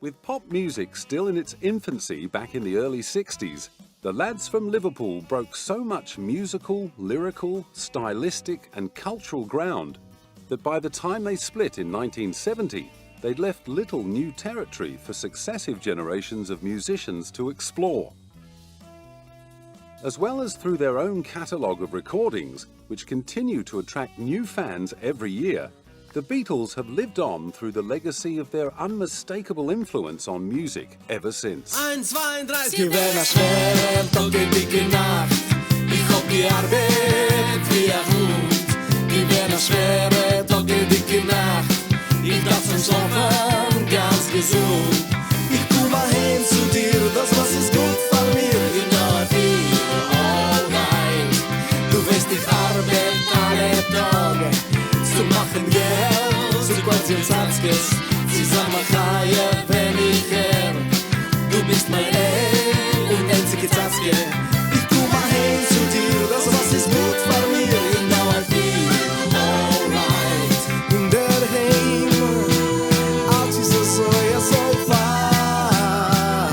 With pop music still in its infancy back in the early 60s, the lads from Liverpool broke so much musical, lyrical, stylistic and cultural ground that by the time they split in 1970, they'd left little new territory for successive generations of musicians to explore. As well as through their own catalogue of recordings, which continue to attract new fans every year, the Beatles have lived on through the legacy of their unmistakable influence on music ever since. 1, 2, 3, gib einer schwer, doch geht dicke Nacht. Ich hab die Arbeit wie ein Hund. Gib einer schwer, doch geht dicke Nacht. Ich darf zum Schlafen ganz gesund. Ich komm mal heim zu dir, das was ist gut von mir. You know I feel alright. Du weißt, ich arbeite alle Tage. Zu machen Geld, zu kurz ins Herzkes. Sie sagen mal Chaya, wenn ich her. Du bist mein und einzige Zatzke. Ich komm mal heim zu dir, das was ist gut von mir. You know I feel alright. Und der Heim, als ist es so, ja so fein.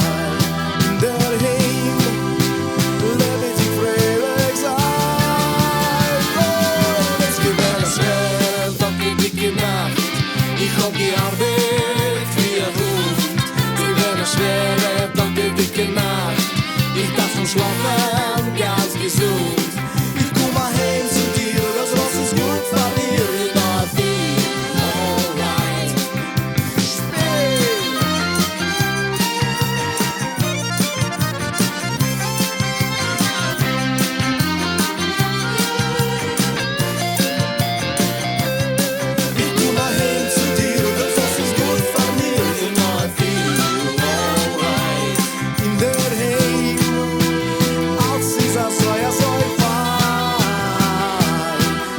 Und der Heim, lebe ich freiwillig sein. Oh, es gibt eine schwer, doch die dicke Nacht. Ich hab die Arbeit wie ein Hund. Sie werden schwer, doch die dicke Nacht. Ich darf schon schlafen, ganz gesund. Ich komm mal heim zu dir, das was ist gut von dir. You know I feel alright. Spiel! Ich komm mal heim zu dir, das was ist gut von mir. You know I feel alright. In der Heim, als ist das so, ja so fein.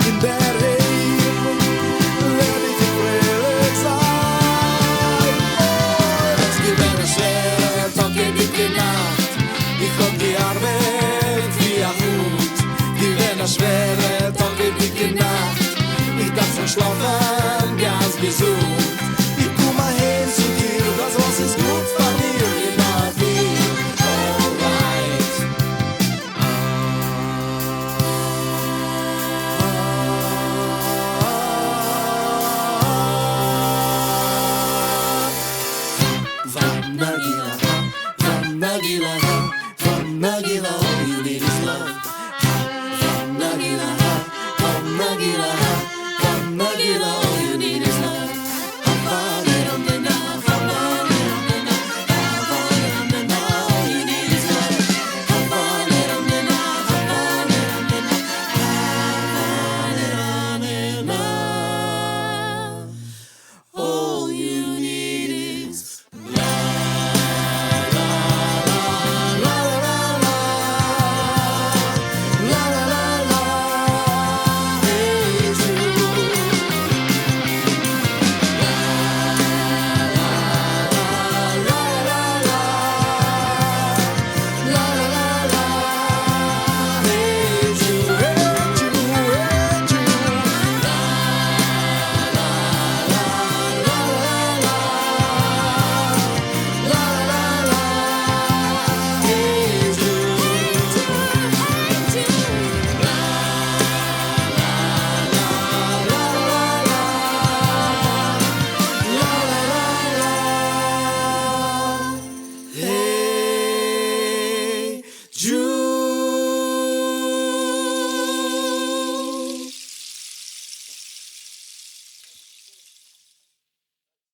In der Heim, lebe ich freiwillig sein. Oh, es gibt eine schwere, Tage, dicke Nacht. Ich hab die Arbeit wie ein Hund. Die werden schwere, Tage, dicke Nacht. Ich darf schon schlafen, ganz gesund. Ich komm mal heim zu dir, das was ist gut von dir. You know I feel alright. Van Nagila, Van Nagila, Van Nagila.